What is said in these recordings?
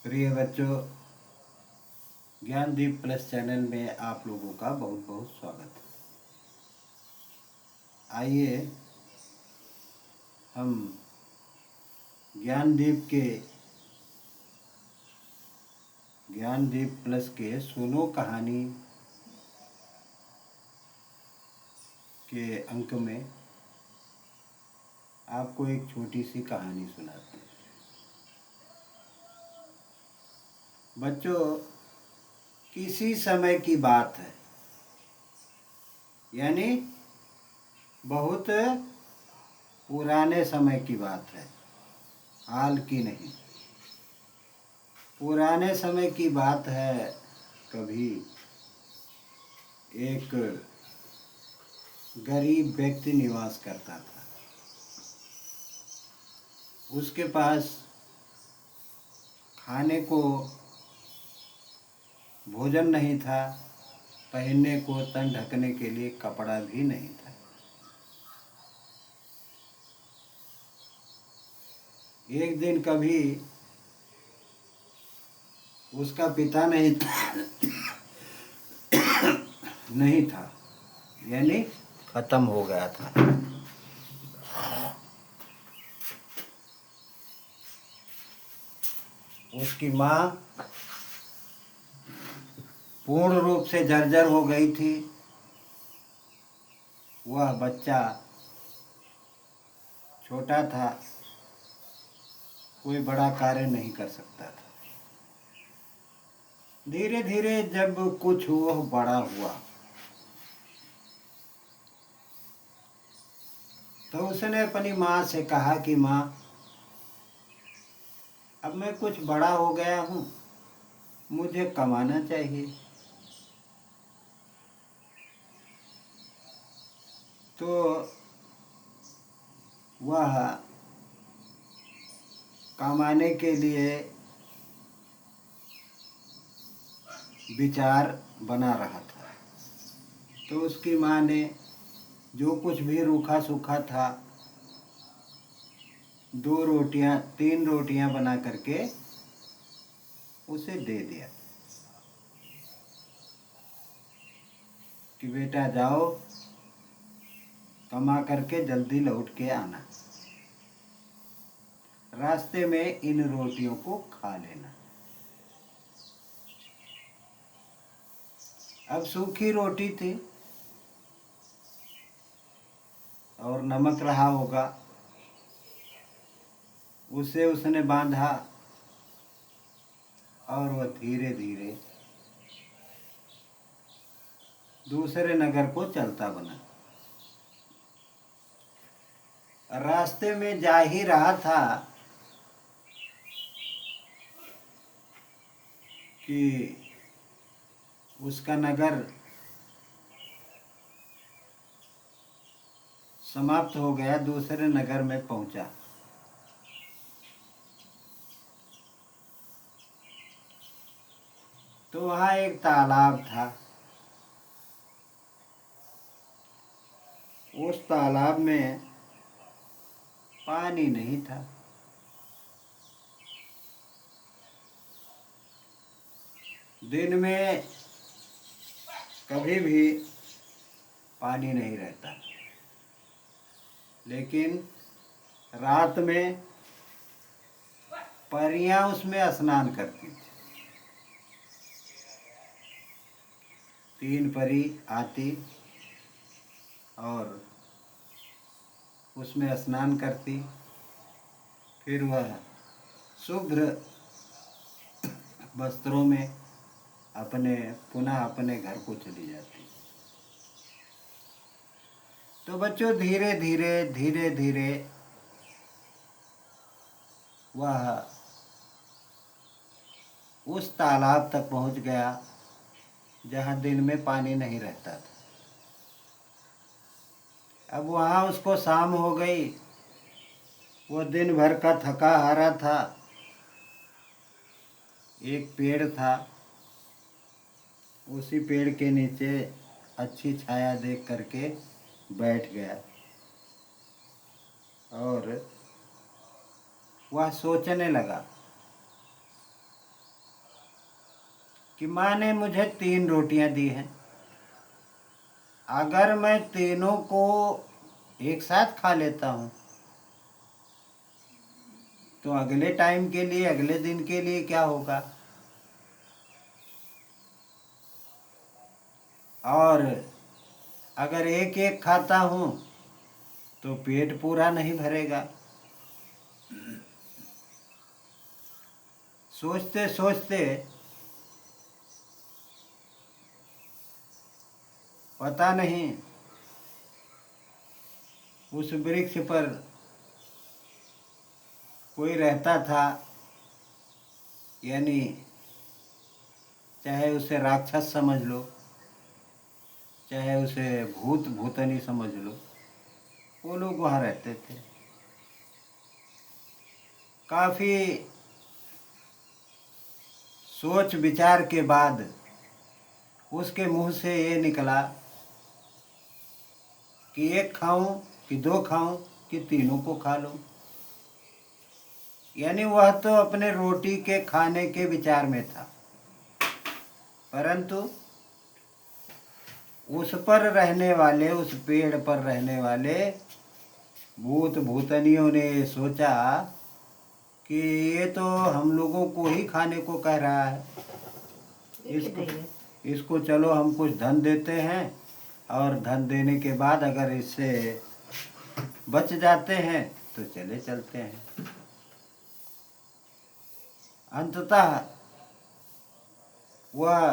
प्रिय बच्चों, Gyandeep plus channel में आप लोगों का बहुत बहुत स्वागत है। आइए हम ज्ञानदीप प्लस के सुनो कहानी के अंक में आपको एक छोटी सी कहानी सुनाते हैं। बच्चों, किसी समय की बात है, यानी बहुत पुराने समय की बात है, हाल की नहीं। पुराने समय की बात है। कभी एक गरीब व्यक्ति निवास करता था। उसके पास खाने को भोजन नहीं था, पहनने को तन ढकने के लिए कपड़ा भी नहीं था। एक दिन कभी उसका पिता नहीं था, यानी खत्म हो गया था। उसकी माँ पूर्ण रूप से जर्जर हो गई थी। वह बच्चा छोटा था, कोई बड़ा कार्य नहीं कर सकता था। धीरे धीरे जब कुछ वह बड़ा हुआ तो उसने अपनी माँ से कहा कि माँ, अब मैं कुछ बड़ा हो गया हूँ, मुझे कमाना चाहिए। तो वह कमाने के लिए विचार बना रहा था। तो उसकी माँ ने जो कुछ भी रूखा सूखा था, 3 रोटियां बना करके उसे दे दिया कि बेटा जाओ, कमा करके जल्दी लौट के आना, रास्ते में इन रोटियों को खा लेना। अब सूखी रोटी थी और नमक रहा होगा, उसे उसने बांधा और वह धीरे धीरे दूसरे नगर को चलता बना। रास्ते में जा ही रहा था कि उसका नगर समाप्त हो गया, दूसरे नगर में पहुंचा। तो वहाँ एक तालाब था। उस तालाब में पानी नहीं था। दिन में कभी भी पानी नहीं रहता, लेकिन रात में परियां उसमें स्नान करती थी। 3 परी आती और उसमें स्नान करती, फिर वह शुभ्र वस्त्रों में पुनः अपने घर को चली जाती। तो बच्चों, धीरे धीरे वह उस तालाब तक पहुंच गया जहां दिन में पानी नहीं रहता था। अब वहां उसको शाम हो गई। वो दिन भर का थका हारा था। एक पेड़ था, उसी पेड़ के नीचे अच्छी छाया देख करके बैठ गया और वह सोचने लगा कि माँ ने मुझे 3 रोटियां दी हैं, अगर मैं तीनों को एक साथ खा लेता हूँ तो अगले टाइम के लिए, अगले दिन के लिए क्या होगा। और अगर एक एक खाता हूँ तो पेट पूरा नहीं भरेगा। सोचते सोचते पता नहीं उस वृक्ष पर कोई रहता था, यानी चाहे उसे राक्षस समझ लो, चाहे उसे भूत भूतनी समझ लो, वो लोग वहाँ रहते थे। काफ़ी सोच विचार के बाद उसके मुंह से ये निकला कि एक खाऊं कि 2 खाऊं कि तीनों को खा लूं। यानी वह तो अपने रोटी के खाने के विचार में था, परंतु उस पर रहने वाले, उस पेड़ पर रहने वाले भूत भूतनियों ने सोचा कि ये तो हम लोगों को ही खाने को कह रहा है, इसको चलो हम कुछ धन देते हैं, और धन देने के बाद अगर इससे बच जाते हैं तो चले चलते हैं। अंततः वह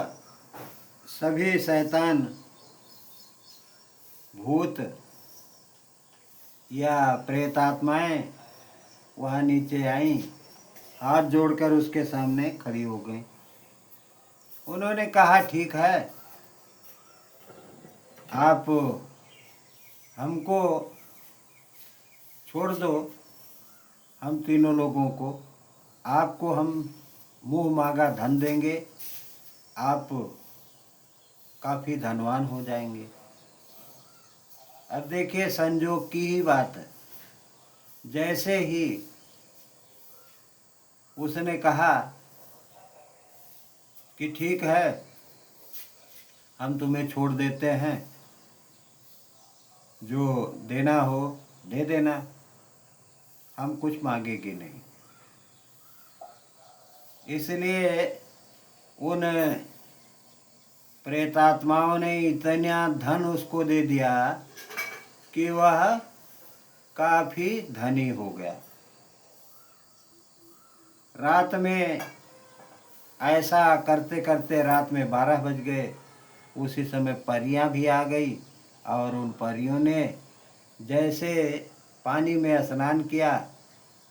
सभी शैतान, भूत या प्रेतात्माएं वहाँ नीचे आईं, हाथ जोड़कर उसके सामने खड़ी हो गईं। उन्होंने कहा, ठीक है, आप हमको छोड़ दो, हम तीनों लोगों को, आपको हम मुँह मांगा धन देंगे, आप काफ़ी धनवान हो जाएंगे। अब देखिए, संजोग की ही बात है, जैसे ही उसने कहा कि ठीक है, हम तुम्हें छोड़ देते हैं, जो देना हो दे देना, हम कुछ मांगेंगे नहीं। इसलिए उन प्रेतात्माओं ने इतना धन उसको दे दिया कि वह काफ़ी धनी हो गया। रात में ऐसा करते करते रात में 12 बज गए। उसी समय परियां भी आ गई, और उन परियों ने जैसे पानी में स्नान किया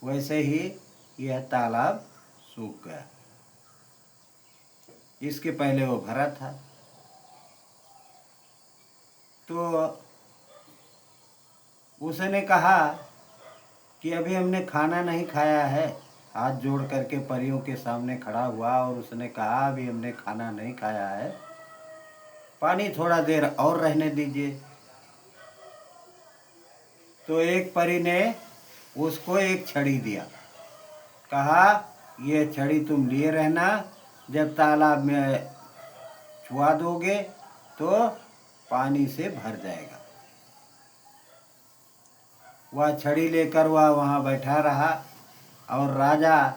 वैसे ही यह तालाब सूख गया। इसके पहले वो भरा था। तो उसने कहा कि अभी हमने खाना नहीं खाया है, हाथ जोड़ करके परियों के सामने खड़ा हुआ और उसने कहा, अभी हमने खाना नहीं खाया है, पानी थोड़ा देर और रहने दीजिए। तो एक परी ने उसको एक छड़ी दिया, कहा, ये छड़ी तुम लिए रहना, जब तालाब में छुआ दोगे तो पानी से भर जाएगा। वह छड़ी लेकर वह वहाँ बैठा रहा, और राजा,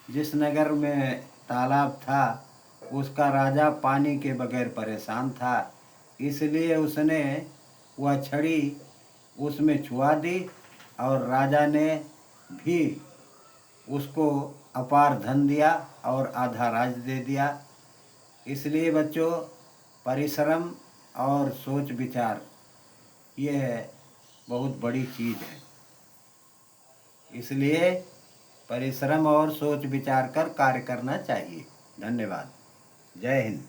जिस नगर में तालाब था, उसका राजा पानी के बगैर परेशान था, इसलिए उसने वह छड़ी उसमें छुआ दी, और राजा ने भी उसको अपार धन दिया और आधा राज दे दिया। इसलिए बच्चों, परिश्रम और सोच विचार यह बहुत बड़ी चीज़ है। इसलिए परिश्रम और सोच विचार कर कार्य करना चाहिए। धन्यवाद। जय हिंद।